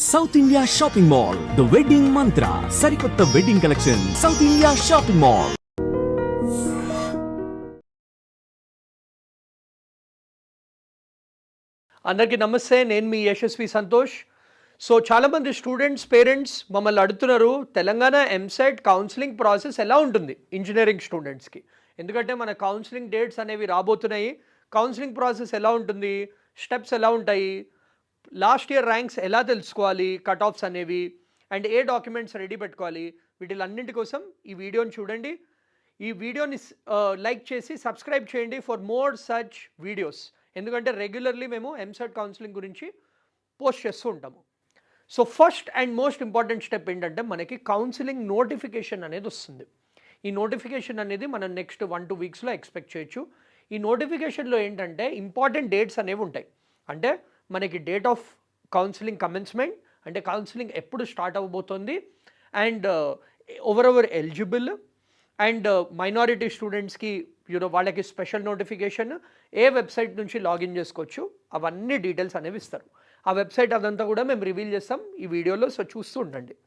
South India shopping mall the wedding మంత్ర సరికొత్త wedding collection south India shopping mall. అందరికీ నమస్తే, నేను మీ యశస్వి సంతోష్. సో చాలామంది స్టూడెంట్స్ పేరెంట్స్ మమ్మల్ని అడుగుతున్నారు, తెలంగాణ ఎంసెట్ కౌన్సిలింగ్ ప్రాసెస్ ఎలా ఉంటుంది ఇంజనీరింగ్ స్టూడెంట్స్కి. ఎందుకంటే మన కౌన్సిలింగ్ డేట్స్ అనేవి రాబోతున్నాయి. కౌన్సిలింగ్ ప్రాసెస్ ఎలా ఉంటుంది, స్టెప్స్ ఎలా ఉంటాయి, లాస్ట్ ఇయర్ ర్యాంక్స్ ఎలా తెలుసుకోవాలి, కట్ ఆఫ్స్ అనేవి, అండ్ ఏ డాక్యుమెంట్స్ రెడీ పెట్టుకోవాలి, వీటిలన్నింటి కోసం ఈ వీడియోని చూడండి. ఈ వీడియోని లైక్ చేసి సబ్స్క్రైబ్ చేయండి ఫర్ మోర్ సచ్ వీడియోస్. ఎందుకంటే రెగ్యులర్లీ మేము ఎంసెట్ కౌన్సిలింగ్ గురించి పోస్ట్ చేస్తూ ఉంటాము. So first and most important step ఏంటంటే, మనకి కౌన్సిలింగ్ నోటిఫికేషన్ అనేది వస్తుంది. ఈ నోటిఫికేషన్ అనేది మనం నెక్స్ట్ 1-2 వీక్స్లో ఎక్స్పెక్ట్ చేయొచ్చు. ఈ నోటిఫికేషన్లో ఏంటంటే ఇంపార్టెంట్ డేట్స్ అనేవి ఉంటాయి. అంటే మనకి డేట్ ఆఫ్ కౌన్సిలింగ్ కమెన్స్మెంట్, అంటే కౌన్సిలింగ్ ఎప్పుడు స్టార్ట్ అవ్వబోతోంది, అండ్ ఎవరెవర్ ఎలిజిబుల్, అండ్ మైనారిటీ స్టూడెంట్స్కి వాళ్ళకి స్పెషల్ నోటిఫికేషన్, ఏ వెబ్సైట్ నుంచి లాగిన్ చేసుకోవచ్చు, అవన్నీ డీటెయిల్స్ అనేవి ఇస్తారు. ఆ వెబ్సైట్ అదంతా కూడా మేము రివీల్ చేస్తాం ఈ వీడియోలో. సో చూస్తూ ఉండండి.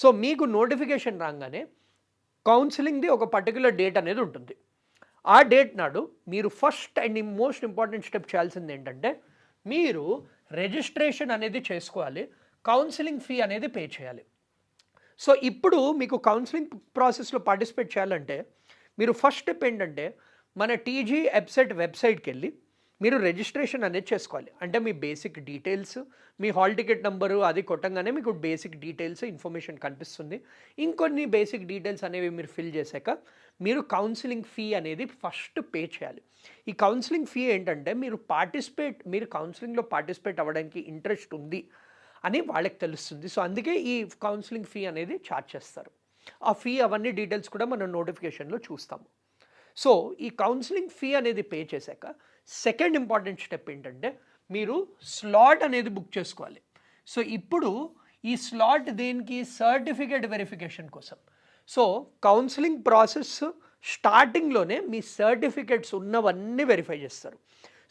సో మీకు నోటిఫికేషన్ రాగానే కౌన్సిలింగ్ది ఒక పర్టికులర్ డేట్ అనేది ఉంటుంది. ఆ డేట్ నాడు మీరు first and most important step చేయాల్సింది ఏంటంటే, మీరు రిజిస్ట్రేషన్ అనేది చేసుకోవాలి, కౌన్సిలింగ్ ఫీ అనేది పే చేయాలి. సో ఇప్పుడు మీకు కౌన్సిలింగ్ ప్రాసెస్లో పార్టిసిపేట్ చేయాలంటే మీరు ఫస్ట్ స్టెప్ ఏంటంటే, మన టీజీ ఎబ్సెట్ వెబ్సైట్కి వెళ్ళి మీరు రిజిస్ట్రేషన్ అనేది చేసుకోవాలి. అంటే మీ బేసిక్ డీటెయిల్స్, మీ హాల్ టికెట్ నెంబరు అది కొట్టంగానే మీకు బేసిక్ డీటెయిల్స్ ఇన్ఫర్మేషన్ కనిపిస్తుంది. ఇంకొన్ని బేసిక్ డీటెయిల్స్ అనేవి మీరు ఫిల్ చేశాక మీరు కౌన్సిలింగ్ ఫీ అనేది ఫస్ట్ పే చేయాలి. ఈ కౌన్సిలింగ్ ఫీ ఏంటంటే, మీరు కౌన్సిలింగ్లో పార్టిసిపేట్ అవ్వడానికి ఇంట్రెస్ట్ ఉంది అని వాళ్ళకి తెలుస్తుంది. సో అందుకే ఈ కౌన్సిలింగ్ ఫీ అనేది ఛార్జ్ చేస్తారు. ఆ ఫీ అవన్నీ డీటెయిల్స్ కూడా మనం నోటిఫికేషన్లో చూస్తాము. సో ఈ కౌన్సిలింగ్ ఫీ అనేది పే చేశాక సెకండ్ ఇంపార్టెంట్ స్టెప్ ఏంటంటే, మీరు స్లాట్ అనేది బుక్ చేసుకోవాలి. సో ఇప్పుడు ఈ స్లాట్ దేనికి, సర్టిఫికేట్ వెరిఫికేషన్ కోసం. సో కౌన్సిలింగ్ ప్రాసెస్ స్టార్టింగ్లోనే మీ సర్టిఫికేట్స్ ఉన్నవన్నీ వెరిఫై చేస్తారు.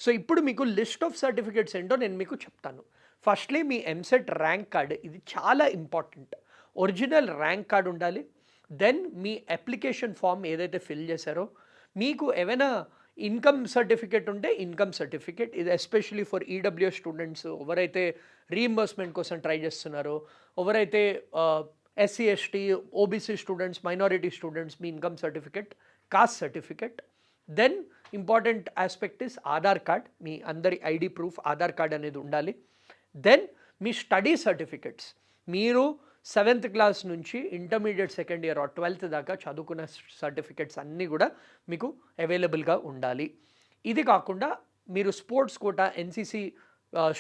సో ఇప్పుడు మీకు లిస్ట్ ఆఫ్ సర్టిఫికేట్స్ ఏంటో నేను మీకు చెప్తాను. ఫస్ట్లీ మీ ఎంసెట్ ర్యాంక్ కార్డ్, ఇది చాలా ఇంపార్టెంట్. ఒరిజినల్ ర్యాంక్ కార్డ్ ఉండాలి. దెన్ మీ అప్లికేషన్ ఫామ్ ఏదైతే ఫిల్ చేశారో, మీకు ఏమైనా ఇన్కమ్ సర్టిఫికేట్ ఉంటే ఇన్కమ్ సర్టిఫికేట్, ఇది ఎస్పెషలీ ఫర్ ఈడబ్ల్యూఎస్ స్టూడెంట్స్, ఎవరైతే రీయింబర్స్మెంట్ కోసం ట్రై చేస్తున్నారో, ఎవరైతే SC ST OBC students, minority students, me income certificate, caste certificate. Then important aspect is Aadhaar card, మీ అందరి ఐడి ప్రూఫ్ ఆధార్ కార్డ్ అనేది ఉండాలి. దెన్ మీ స్టడీ సర్టిఫికేట్స్, మీరు 7th క్లాస్ నుంచి intermediate second year are 12th దాకా చదువుకున్న సర్టిఫికేట్స్ అన్నీ కూడా మీకు అవైలబుల్గా ఉండాలి. ఇది కాకుండా మీరు స్పోర్ట్స్ కోటా ఎన్సీసీ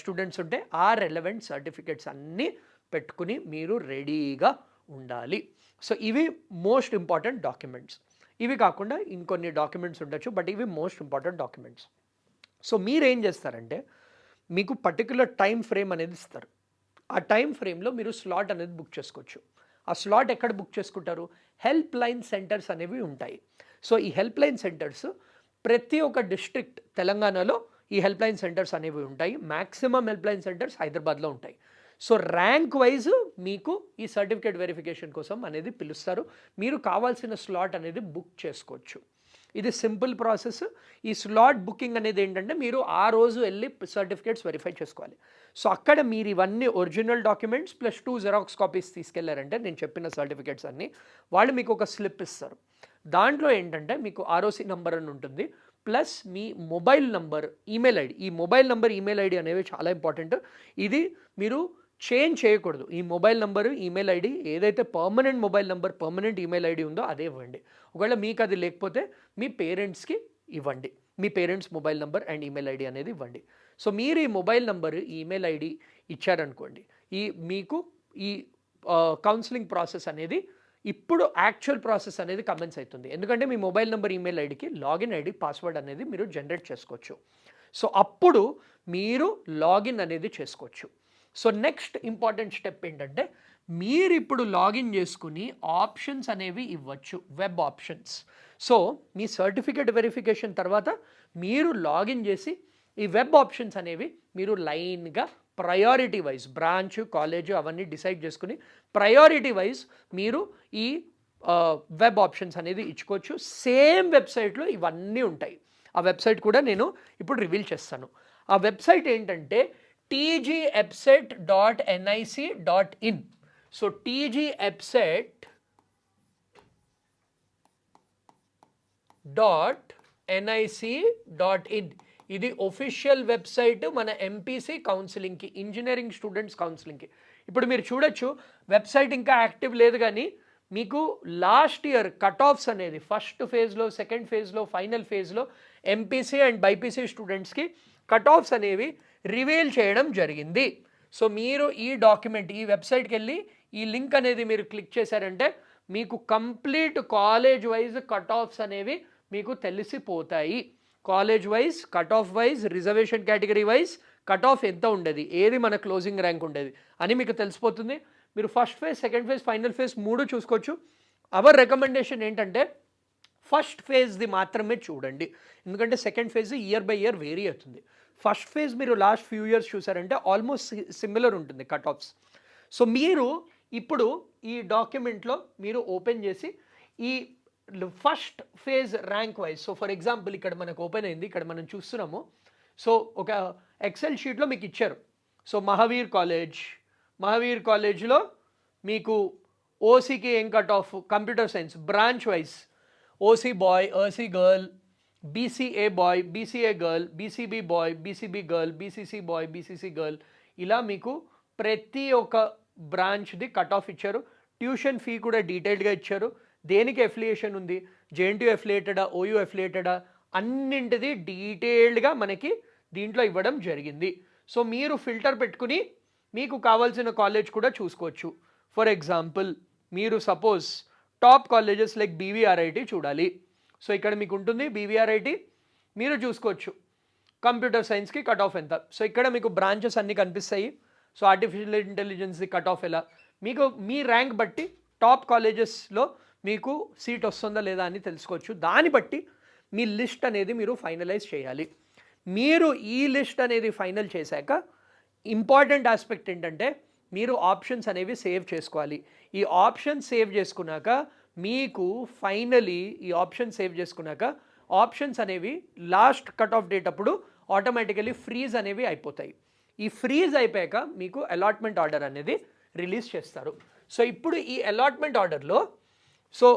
స్టూడెంట్స్ ఉంటే ఆ రెలవెంట్ సర్టిఫికేట్స్ అన్నీ పెట్టుకుని మీరు రెడీగా ఉండాలి. సో ఇవి మోస్ట్ ఇంపార్టెంట్ డాక్యుమెంట్స్. ఇవి కాకుండా ఇంకొన్ని డాక్యుమెంట్స్ ఉండొచ్చు, బట్ ఇవి మోస్ట్ ఇంపార్టెంట్ డాక్యుమెంట్స్. సో మీరేం చేస్తారంటే, మీకు పర్టికులర్ టైం ఫ్రేమ్ అనేది ఇస్తారు. ఆ టైం ఫ్రేమ్లో మీరు స్లాట్ అనేది బుక్ చేసుకోవచ్చు. ఆ స్లాట్ ఎక్కడ బుక్ చేసుకుంటారు, హెల్ప్ లైన్ సెంటర్స్ అనేవి ఉంటాయి. సో ఈ హెల్ప్ లైన్ సెంటర్స్ ప్రతి ఒక్క డిస్ట్రిక్ట్ తెలంగాణలో ఈ హెల్ప్ లైన్ సెంటర్స్ అనేవి ఉంటాయి. మ్యాక్సిమం హెల్ప్ లైన్ సెంటర్స్ హైదరాబాద్లో ఉంటాయి. సో ర్యాంక్ వైజ్ మీకు ఈ సర్టిఫికేట్ వెరిఫికేషన్ కోసం అనేది పిలుస్తారు. మీరు కావాల్సిన స్లాట్ అనేది బుక్ చేసుకోవచ్చు. ఇది సింపుల్ ప్రాసెస్. ఈ స్లాట్ బుకింగ్ అనేది ఏంటంటే, మీరు ఆ రోజు వెళ్ళి సర్టిఫికేట్స్ వెరిఫై చేసుకోవాలి. సో అక్కడ మీరు ఇవన్నీ original documents plus 2 xerox copies తీసుకెళ్లారంటే, నేను చెప్పిన సర్టిఫికేట్స్ అన్నీ, వాళ్ళు మీకు ఒక స్లిప్ ఇస్తారు. దాంట్లో ఏంటంటే మీకు ఆర్ఓసి నంబర్ అని ఉంటుంది, ప్లస్ మీ మొబైల్ నంబర్, ఈమెయిల్ ఐడి. ఈ మొబైల్ నంబర్, ఈమెయిల్ ఐడి అనేవి చాలా ఇంపార్టెంట్. ఇది మీరు చేంజ్ చేయకూడదు. ఈ మొబైల్ నంబరు, ఈమెయిల్ ఐడి ఏదైతే permanent mobile number, permanent email ID ఉందో అదే ఇవ్వండి. ఒకవేళ మీకు అది లేకపోతే మీ పేరెంట్స్కి ఇవ్వండి. మీ parents mobile number and email ID అనేది ఇవ్వండి. సో మీరు ఈ మొబైల్ నంబరు, ఈమెయిల్ ఐడి ఇచ్చారనుకోండి, మీకు ఈ కౌన్సిలింగ్ ప్రాసెస్ అనేది ఇప్పుడు యాక్చువల్ ప్రాసెస్ అనేది కమెన్స్ అవుతుంది. ఎందుకంటే మీ మొబైల్ నెంబర్, ఈమెయిల్ ఐడికి లాగిన్ ఐడి, పాస్వర్డ్ అనేది మీరు జనరేట్ చేసుకోవచ్చు. సో అప్పుడు మీరు లాగిన్ అనేది చేసుకోవచ్చు. సో నెక్స్ట్ ఇంపార్టెంట్ స్టెప్ ఏంటంటే, మీరు ఇప్పుడు లాగిన్ చేసుకుని ఆప్షన్స్ అనేవి ఇవ్వచ్చు, వెబ్ ఆప్షన్స్. సో మీ సర్టిఫికేట్ వెరిఫికేషన్ తర్వాత మీరు లాగిన్ చేసి ఈ వెబ్ ఆప్షన్స్ అనేవి మీరు లైన్గా ప్రయారిటీ వైజ్ బ్రాంచ్ కాలేజ్ అవన్నీ డిసైడ్ చేసుకుని ప్రయారిటీ వైజ్ మీరు ఈ వెబ్ ఆప్షన్స్ అనేది ఇచ్చుకోవచ్చు. సేమ్ వెబ్సైట్లో ఇవన్నీ ఉంటాయి. ఆ వెబ్సైట్ కూడా నేను ఇప్పుడు రివీల్ చేస్తాను. ఆ వెబ్సైట్ ఏంటంటే tgepset.nic.in. సో tgepset.nic.in ఇది ఒఫిషియల్ వెబ్సైట్ మన ఎంపీసీ కౌన్సిలింగ్కి, ఇంజనీరింగ్ స్టూడెంట్స్ కౌన్సిలింగ్కి. ఇప్పుడు మీరు చూడొచ్చు వెబ్సైట్ ఇంకా యాక్టివ్ లేదు, కానీ మీకు లాస్ట్ ఇయర్ కట్ ఆఫ్స్ అనేది ఫస్ట్ ఫేజ్లో, సెకండ్ ఫేజ్లో, ఫైనల్ ఫేజ్లో ఎంపీసీ అండ్ బైపీసీ స్టూడెంట్స్కి కట్ ఆఫ్స్ అనేవి రివీల్ చేయడం జరిగింది. సో మీరు ఈ డాక్యుమెంట్ ఈ వెబ్సైట్కి వెళ్ళి ఈ లింక్ అనేది మీరు క్లిక్ చేశారంటే మీకు complete college wise cut offs అనేవి మీకు తెలిసిపోతాయి. College wise, cut off wise, reservation category wise cut off ఎంత ఉండేది, ఏది మన క్లోజింగ్ ర్యాంక్ ఉండేది అని మీకు తెలిసిపోతుంది. మీరు first phase, second phase, final phase 3 చూసుకోవచ్చు. అవర్ రికమెండేషన్ ఏంటంటే ఫస్ట్ ఫేజ్ది మాత్రమే చూడండి, ఎందుకంటే second phase year by year vary అవుతుంది. ఫస్ట్ ఫేజ్ మీరు లాస్ట్ ఫ్యూ ఇయర్స్ చూసారంటే ఆల్మోస్ట్ సిమిలర్ ఉంటుంది కట్ ఆఫ్స్. సో మీరు ఇప్పుడు ఈ డాక్యుమెంట్లో మీరు ఓపెన్ చేసి ఈ first phase rank wise, so for example ఇక్కడ మనకు ఓపెన్ అయింది, ఇక్కడ మనం చూస్తున్నాము. సో ఒక ఎక్సెల్ షీట్లో మీకు ఇచ్చారు. సో మహావీర్ కాలేజ్లో మీకు ఓసీకి ఏం cut off, computer science branch wise OC boy, OC girl, BCA boy, BCA girl, BCB boy, BCB girl, BCC boy, BCC girl, ఇలా మీకు ప్రతి ఒక్క బ్రాంచ్ది కట్ ఆఫ్ ఇచ్చారు. ట్యూషన్ ఫీ కూడా డీటెయిల్డ్గా ఇచ్చారు. దేనికి ఎఫిలియేషన్ ఉంది, జేఎన్టీయూ ఎఫిలియేటెడా, ఓయూ ఎఫిలియేటెడా, అన్నింటిది డీటెయిల్డ్గా మనకి దీంట్లో ఇవ్వడం జరిగింది. సో మీరు ఫిల్టర్ పెట్టుకుని మీకు కావాల్సిన కాలేజ్ కూడా చూసుకోవచ్చు. ఫర్ ఎగ్జాంపుల్ మీరు suppose top colleges like BVRIT చూడాలి. సో ఇక్కడ మీకు ఉంటుంది బీవీఆర్ఐటి, మీరు చూసుకోవచ్చు కంప్యూటర్ సైన్స్కి కట్ ఆఫ్ ఎంత. సో ఇక్కడ మీకు బ్రాంచెస్ అన్నీ కనిపిస్తాయి. సో ఆర్టిఫిషియల్ ఇంటెలిజెన్స్ది కట్ ఆఫ్ ఎలా, మీకు మీ ర్యాంక్ బట్టి టాప్ కాలేజెస్లో మీకు సీట్ వస్తుందా లేదా అని తెలుసుకోవచ్చు. దాన్ని బట్టి మీ లిస్ట్ అనేది మీరు ఫైనలైజ్ చేయాలి. మీరు ఈ లిస్ట్ అనేది ఫైనల్ చేశాక ఇంపార్టెంట్ ఆస్పెక్ట్ ఏంటంటే మీరు ఆప్షన్స్ అనేవి సేవ్ చేసుకోవాలి. ఈ ఆప్షన్ సేవ్ చేసుకున్నాక మీకు ఫైనలీ ఈ ఆప్షన్ సేవ్ చేసుకున్నాక ఆప్షన్స్ అనేవి లాస్ట్ కట్ ఆఫ్ డేట్ అప్పుడు ఆటోమేటికలీ ఫ్రీజ్ అనేవి అయిపోతాయి. ఈ ఫ్రీజ్ అయిపోయాక మీకు అలాట్మెంట్ ఆర్డర్ అనేది రిలీజ్ చేస్తారు. సో ఇప్పుడు ఈ అలాట్మెంట్ ఆర్డర్లో సో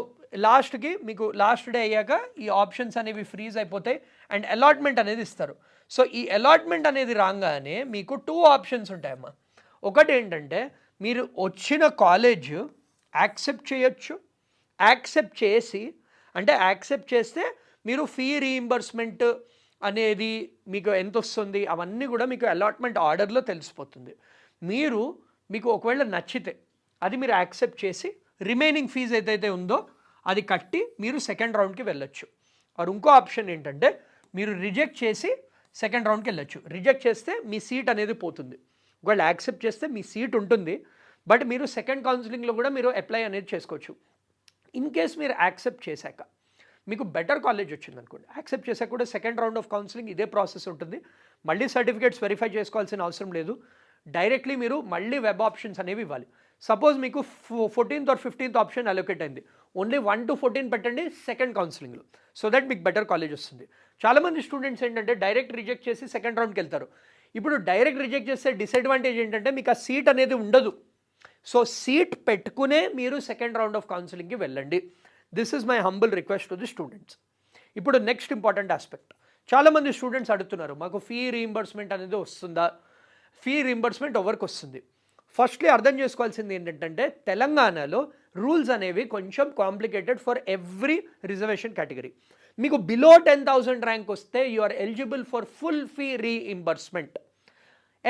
లాస్ట్కి మీకు లాస్ట్ డే అయ్యాక ఈ ఆప్షన్స్ అనేవి ఫ్రీజ్ అయిపోతాయి అండ్ అలాట్మెంట్ అనేది ఇస్తారు. సో ఈ అలాట్మెంట్ అనేది రాగానే మీకు 2 ఆప్షన్స్ ఉంటాయమ్మా. ఒకటి ఏంటంటే మీరు వచ్చిన కాలేజ్ యాక్సెప్ట్ చేయొచ్చు. యాక్సెప్ట్ చేసి అంటే యాక్సెప్ట్ చేస్తే మీరు ఫీ రీయింబర్స్మెంట్ అనేది మీకు ఎంత వస్తుంది అవన్నీ కూడా మీకు అలాట్మెంట్ ఆర్డర్లో తెలిసిపోతుంది. మీకు ఒకవేళ నచ్చితే అది మీరు యాక్సెప్ట్ చేసి రిమైనింగ్ ఫీజు ఏదైతే ఉందో అది కట్టి మీరు సెకండ్ రౌండ్కి వెళ్ళొచ్చు. ఆర్ ఇంకో ఆప్షన్ ఏంటంటే మీరు రిజెక్ట్ చేసి సెకండ్ రౌండ్కి వెళ్ళొచ్చు. రిజెక్ట్ చేస్తే మీ సీట్ అనేది పోతుంది. ఒకవేళ యాక్సెప్ట్ చేస్తే మీ సీట్ ఉంటుంది, బట్ మీరు సెకండ్ కౌన్సిలింగ్లో కూడా మీరు అప్లై అనేది చేసుకోవచ్చు. ఇన్ కేస్ మీరు యాక్సెప్ట్ చేశాక మీకు బెటర్ కాలేజ్ వచ్చింది అనుకోండి, యాక్సెప్ట్ చేశాక కూడా సెకండ్ రౌండ్ ఆఫ్ కౌన్సిలింగ్ ఇదే ప్రాసెస్ ఉంటుంది. మళ్ళీ సర్టిఫికేట్స్ వెరిఫై చేసుకోవాల్సిన అవసరం లేదు. డైరెక్ట్లీ మీరు మళ్ళీ వెబ్ ఆప్షన్స్ అనేవి ఇవ్వాలి. సపోజ్ మీకు 14th or 15th option allocate అయింది, ఓన్లీ 1 to 14 పెట్టండి సెకండ్ కౌన్సిలింగ్లో, సో దట్ మీకు బెటర్ కాలేజ్ వస్తుంది. చాలామంది స్టూడెంట్స్ ఏంటంటే డైరెక్ట్ రిజెక్ట్ చేసి సెకండ్ రౌండ్కి వెళ్తారు. ఇప్పుడు డైరెక్ట్ రిజెక్ట్ చేస్తే డిసడ్వాంటేజ్ ఏంటంటే మీకు ఆ సీట్ అనేది ఉండదు. సో సీట్ పెట్టుకునే మీరు సెకండ్ రౌండ్ ఆఫ్ కౌన్సిలింగ్కి వెళ్ళండి. This is my humble request to the students. ఇప్పుడు నెక్స్ట్ ఇంపార్టెంట్ ఆస్పెక్ట్, చాలామంది స్టూడెంట్స్ అడుగుతున్నారు మాకు ఫీ రీయింబర్స్మెంట్ అనేది వస్తుందా, ఫీ రీయింబర్స్మెంట్ ఎవరికి వస్తుంది. ఫస్ట్లీ అర్థం చేసుకోవాల్సింది ఏంటంటే తెలంగాణలో రూల్స్ అనేవి కొంచెం complicated for every reservation category. మీకు బిలో 10,000 ర్యాంక్ వస్తే you are eligible for full fee reimbursement.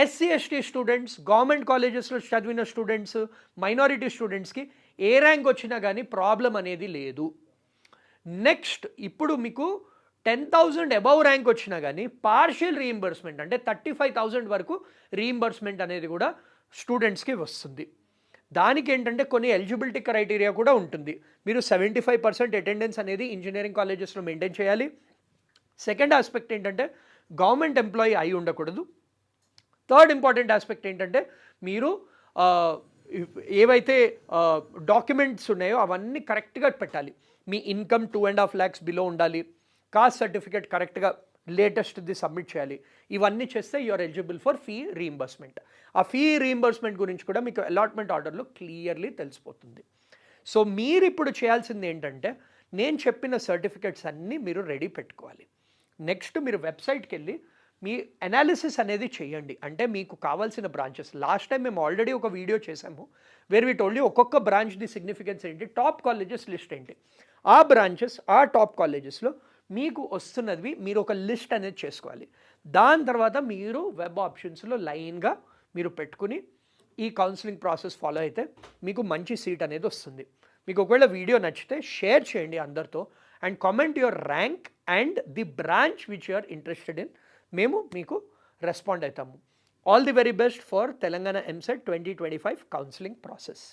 SC ST students, government కాలేజెస్లో చదివిన స్టూడెంట్స్, మైనారిటీ స్టూడెంట్స్కి ఏ ర్యాంక్ వచ్చినా కానీ ప్రాబ్లం అనేది లేదు. నెక్స్ట్ ఇప్పుడు మీకు 10,000 అబవ్ ర్యాంక్ వచ్చినా కానీ పార్షియల్ రీయింబర్స్మెంట్ అంటే 35,000 వరకు రీయింబర్స్మెంట్ అనేది కూడా స్టూడెంట్స్కి వస్తుంది. దానికి ఏంటంటే కొన్ని ఎలిజిబిలిటీ క్రైటీరియా కూడా ఉంటుంది. మీరు 75% అటెండెన్స్ అనేది ఇంజనీరింగ్ కాలేజెస్లో మెయింటైన్ చేయాలి. సెకండ్ ఆస్పెక్ట్ ఏంటంటే గవర్నమెంట్ ఎంప్లాయీ అయి ఉండకూడదు. థర్డ్ ఇంపార్టెంట్ ఆస్పెక్ట్ ఏంటంటే మీరు ఏవైతే డాక్యుమెంట్స్ ఉన్నాయో అవన్నీ కరెక్ట్గా పెట్టాలి. మీ ఇన్కమ్ 2.5 lakhs బిలో ఉండాలి. కాస్ట్ సర్టిఫికేట్ కరెక్ట్గా లేటెస్ట్ది సబ్మిట్ చేయాలి. ఇవన్నీ చేస్తే you are eligible for fee reimbursement. ఆ ఫీ రీయింబర్స్మెంట్ గురించి కూడా మీకు అలాట్మెంట్ ఆర్డర్లో క్లియర్లీ తెలిసిపోతుంది. సో మీరు ఇప్పుడు చేయాల్సింది ఏంటంటే నేను చెప్పిన సర్టిఫికేట్స్ అన్నీ మీరు రెడీ పెట్టుకోవాలి. నెక్స్ట్ మీరు వెబ్సైట్కి వెళ్ళి మీ అనాలిసిస్ అనేది చేయండి. అంటే మీకు కావాల్సిన బ్రాంచెస్, లాస్ట్ టైం మేము ఆల్రెడీ ఒక వీడియో చేసాము వేర్ వి టోల్డ్ యూ ఒక్కొక్క బ్రాంచ్ది సిగ్నిఫికెన్స్ ఏంటి, టాప్ కాలేజెస్ లిస్ట్ ఏంటి. ఆ బ్రాంచెస్, ఆ టాప్ కాలేజెస్లో మీకు వస్తున్నది మీరు ఒక లిస్ట్ అనేది చేసుకోవాలి. దాని తర్వాత మీరు వెబ్ ఆప్షన్స్లో లైన్గా మీరు పెట్టుకుని ఈ కౌన్సిలింగ్ ప్రాసెస్ ఫాలో అయితే మీకు మంచి సీట్ అనేది వస్తుంది. మీకు ఒకవేళ వీడియో నచ్చితే షేర్ చేయండి అందరితో and comment your rank and the branch which you are interested in. మేము మీకు రెస్పాండ్ అవుతాము. All the very best for Telangana EAMCET 2025 counselling process.